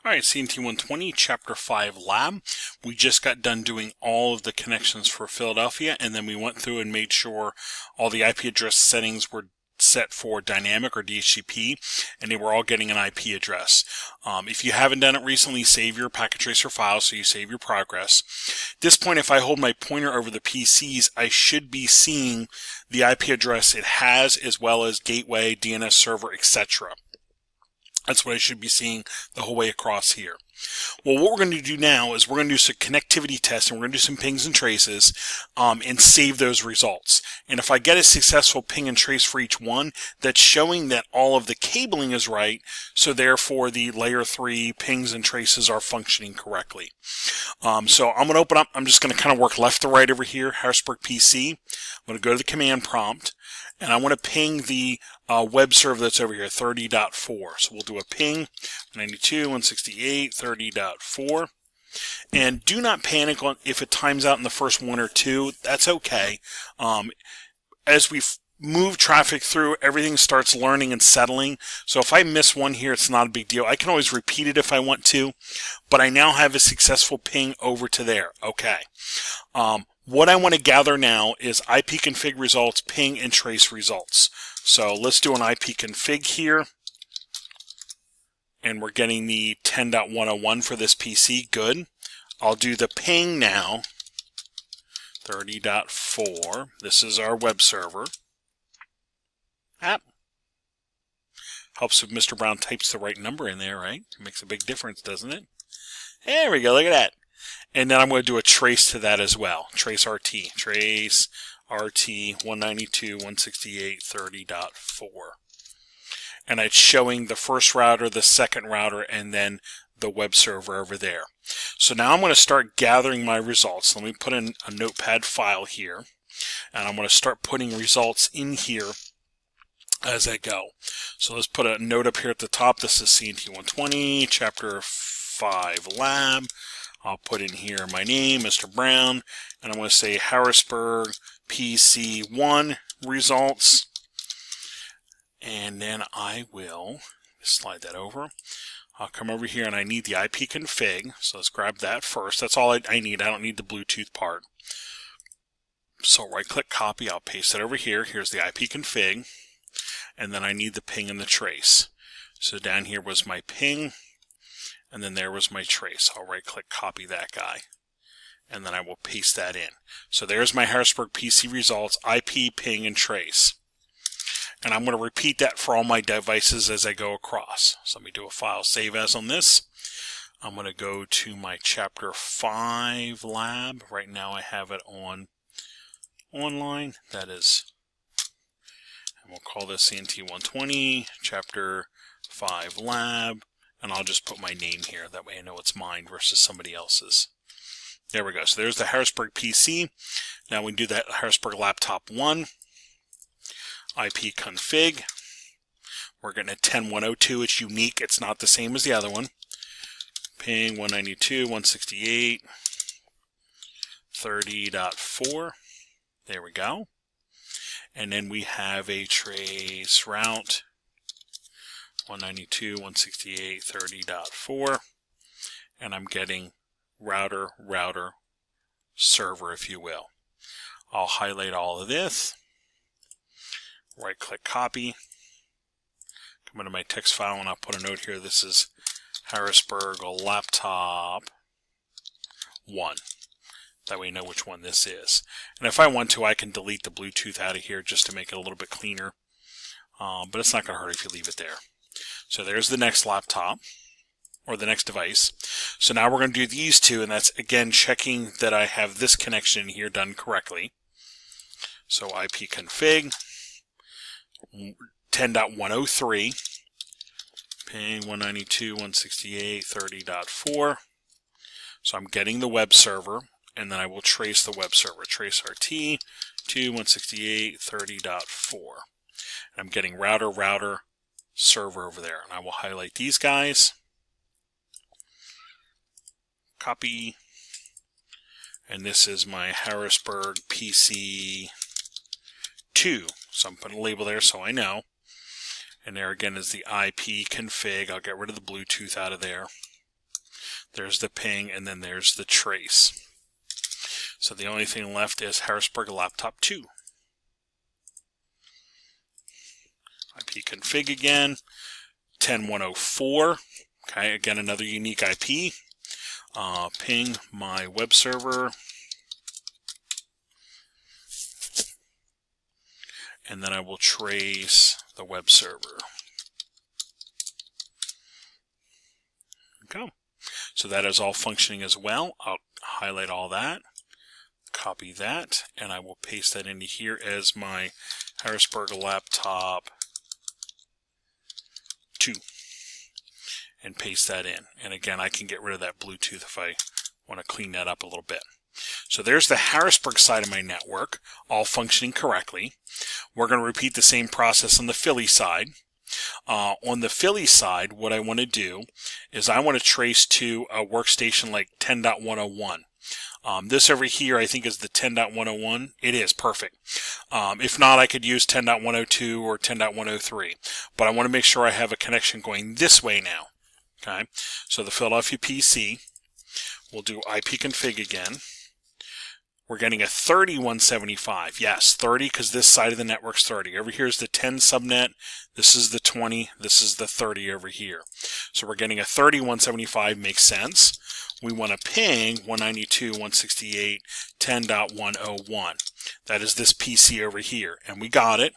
All right, CNT120, Chapter 5 Lab. We just got done doing all of the connections for Philadelphia, and then we went through and made sure all the IP address settings were set for dynamic or DHCP, and they were all getting an IP address. If you haven't done it recently, save your packet tracer file so you save your progress. At this point, if I hold my pointer over the PCs, I should be seeing the IP address it has, as well as gateway, DNS server, etc. That's what I should be seeing the whole way across here. Well, what we're going to do now is we're going to do some connectivity tests, and we're going to do some pings and traces and save those results. And if I get a successful ping and trace for each one, that's showing that all of the cabling is right, so therefore the layer 3 pings and traces are functioning correctly. So I'm going to open up, I'm just going to kind of work left to right over here, Harrisburg PC. I'm going to go to the command prompt, and I want to ping the web server that's over here, 30.4. So we'll do a ping, 92.168.30.4. And do not panic on if it times out in the first one or two. That's okay. As we move traffic through, everything starts learning and settling. So if I miss one here, it's not a big deal. I can always repeat it if I want to, but I now have a successful ping over to there. Okay. What I want to gather now is IP config results, ping, and trace results. So let's do an IP config here. And we're getting the 10.101 for this PC. Good. I'll do the ping now. 30.4. This is our web server. Helps if Mr. Brown types the right number in there, right? It makes a big difference, doesn't it? There we go. Look at that. And then I'm going to do a trace to that as well. Trace RT. Trace RT 192.168.30.4. And it's showing the first router, the second router, and then the web server over there. So now I'm going to start gathering my results. Let me put in a notepad file here. And I'm going to start putting results in here as I go. So let's put a note up here at the top. This is CNT120, Chapter 5 Lab. I'll put in here my name, Mr. Brown, and I'm going to say Harrisburg PC1 results. And then I will slide that over. I'll come over here and I need the IP config. So let's grab that first. That's all I need. I don't need the Bluetooth part. So right click copy. I'll paste it over here. Here's the IP config. And then I need the ping and the trace. So down here was my ping. And then there was my trace. I'll right click copy that guy. And then I will paste that in. So there's my Harrisburg PC results, IP, ping, and trace. And I'm going to repeat that for all my devices as I go across. So let me do a file save as on this. I'm going to go to my Chapter 5 Lab. Right now I have it on online. That is, and we'll call this CNT120 Chapter 5 Lab. And I'll just put my name here. That way I know it's mine versus somebody else's. There we go. So there's the Harrisburg PC. Now we do that Harrisburg Laptop 1. IP config. We're getting a 10.102. It's unique. It's not the same as the other one. Ping 192.168.30.4. There we go. And then we have a trace route 192.168.30.4. And I'm getting router, server, if you will. I'll highlight all of this. Right click copy. Come into my text file and I'll put a note here. This is Harrisburg Laptop 1. That way you know which one this is. And if I want to, I can delete the Bluetooth out of here just to make it a little bit cleaner. But it's not going to hurt if you leave it there. So there's the next laptop, or the next device. So now we're going to do these two, and that's, again, checking that I have this connection here done correctly. So IP config, 10.103, ping 192.168.30.4. So I'm getting the web server, and then I will trace the web server. Trace RT to 168.30.4. And I'm getting router, server over there. And I will highlight these guys. Copy. And this is my Harrisburg PC 2. So I'm putting a label there so I know. And there again is the IP config. I'll get rid of the Bluetooth out of there. There's the ping, and then there's the trace. So the only thing left is Harrisburg Laptop 2. IP config again, 10104. Okay, again, another unique IP. Ping my web server. And then I will trace the web server. Okay. So that is all functioning as well. I'll highlight all that, copy that, and I will paste that into here as my Harrisburg Laptop 2. And paste that in. And again, I can get rid of that Bluetooth if I want to clean that up a little bit. So there's the Harrisburg side of my network, all functioning correctly. We're going to repeat the same process on the Philly side. On the Philly side, what I want to do is I want to trace to a workstation like 10.101. This over here, I think, is the 10.101. It is perfect. If not, I could use 10.102 or 10.103. But I want to make sure I have a connection going this way now. Okay, so the Philadelphia PC, we'll do IP config again. We're getting a 3175. Yes, 30, because this side of the network's 30. Over here is the 10 subnet. This is the 20. This is the 30 over here. So we're getting a 3175. Makes sense. We want to ping 192.168.10.101. That is this PC over here. And we got it.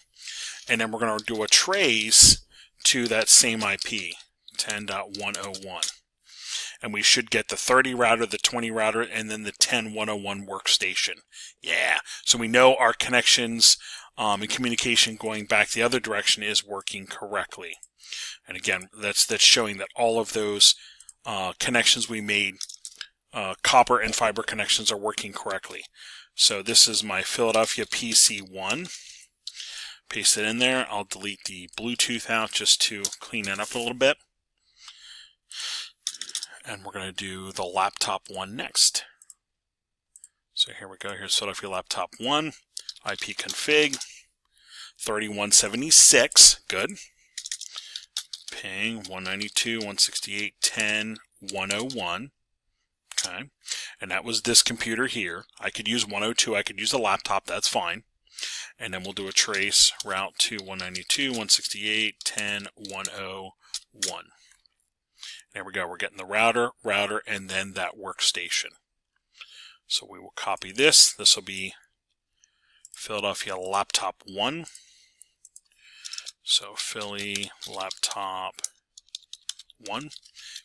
And then we're going to do a trace to that same IP, 10.101. And we should get the 30 router, the 20 router, and then the 10.101 workstation. Yeah, so we know our connections and communication going back the other direction is working correctly. And again, that's showing that all of those connections we made, copper and fiber connections, are working correctly. So this is my Philadelphia PC1. Paste it in there. I'll delete the Bluetooth out just to clean it up a little bit. And we're going to do the laptop 1 next. So here we go. Here's Philadelphia Laptop 1. IP config. 3176. Good. Ping 192.168.10.101. Okay. And that was this computer here. I could use 102. I could use a laptop. That's fine. And then we'll do a trace route to 192.168.10.101. There we go. We're getting the router, and then that workstation. So we will copy this. This will be Philadelphia Laptop 1. So Philly Laptop 1.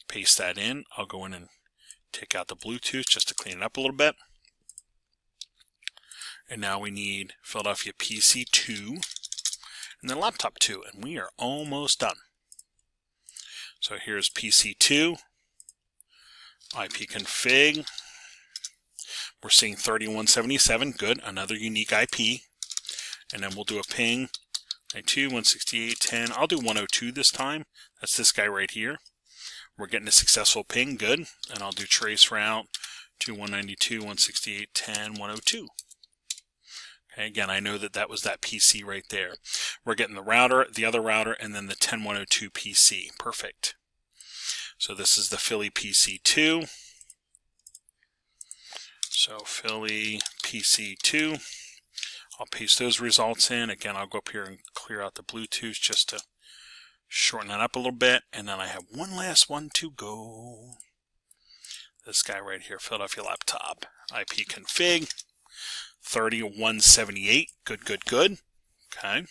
Paste that in. I'll go in and take out the Bluetooth just to clean it up a little bit. And now we need Philadelphia PC 2 and then Laptop 2. And we are almost done. So here's PC2, IP config. We're seeing 3177, good, another unique IP. And then we'll do a ping, 192.168.10. I'll do 102 this time. That's this guy right here. We're getting a successful ping, good. And I'll do trace route to 192.168.10.102. Okay, again, I know that that was that PC right there. We're getting the router, the other router, and then the 10.102 PC. Perfect. So this is the Philly PC2. So Philly PC2. I'll paste those results in. Again, I'll go up here and clear out the Bluetooth just to shorten that up a little bit. And then I have one last one to go. This guy right here, Philadelphia Laptop. IP config. 3178. Good, good, good. Okay.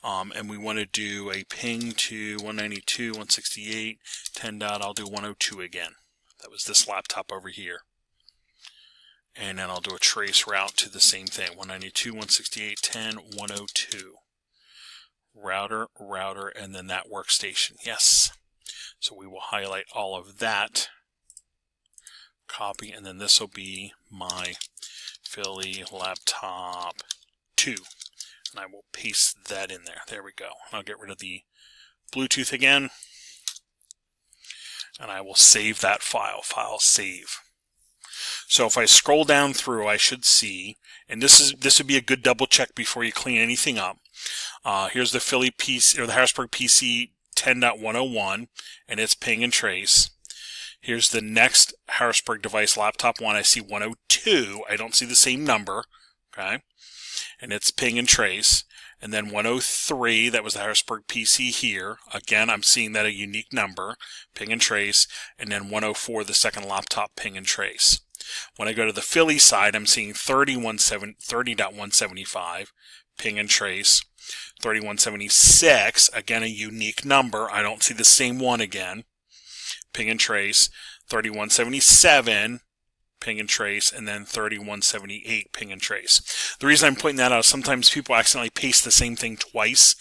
And we want to do a ping to 192.168.10. I'll do 102 again. That was this laptop over here. And then I'll do a trace route to the same thing, 192.168.10.102. Router, and then that workstation. Yes. So we will highlight all of that. Copy, and then this will be my Philly Laptop 2. And I will paste that in there. There we go. I'll get rid of the Bluetooth again. And I will save that file. File save. So if I scroll down through, I should see, and this would be a good double check before you clean anything up. Here's the Philly PC, or the Harrisburg PC 10.101, and it's ping and trace. Here's the next Harrisburg device, laptop 1. I see 102. I don't see the same number. Okay. And it's ping and trace. And then 103, that was the Harrisburg PC here. Again, I'm seeing that a unique number, ping and trace. And then 104, the second laptop, ping and trace. When I go to the Philly side, I'm seeing 30.175, ping and trace. 3176, again a unique number. I don't see the same one again. Ping and trace. 3177, ping and trace, and then 3178, ping and trace. The reason I'm pointing that out is sometimes people accidentally paste the same thing twice,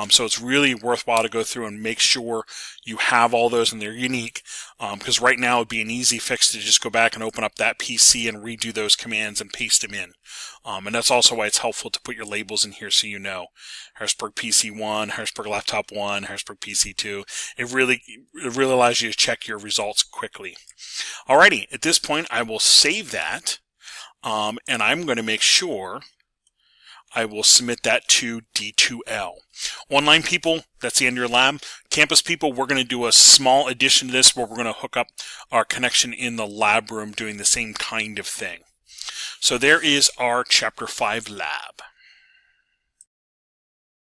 so it's really worthwhile to go through and make sure you have all those and they're unique, because right now it would be an easy fix to just go back and open up that PC and redo those commands and paste them in. And that's also why it's helpful to put your labels in here so you know. Harrisburg PC 1, Harrisburg Laptop 1, Harrisburg PC 2. It really allows you to check your results quickly. Alrighty, at this point I will save that, and I'm going to make sure I will submit that to D2L. Online people, that's the end of your lab. Campus people, we're going to do a small addition to this where we're going to hook up our connection in the lab room doing the same kind of thing. So there is our Chapter 5 lab.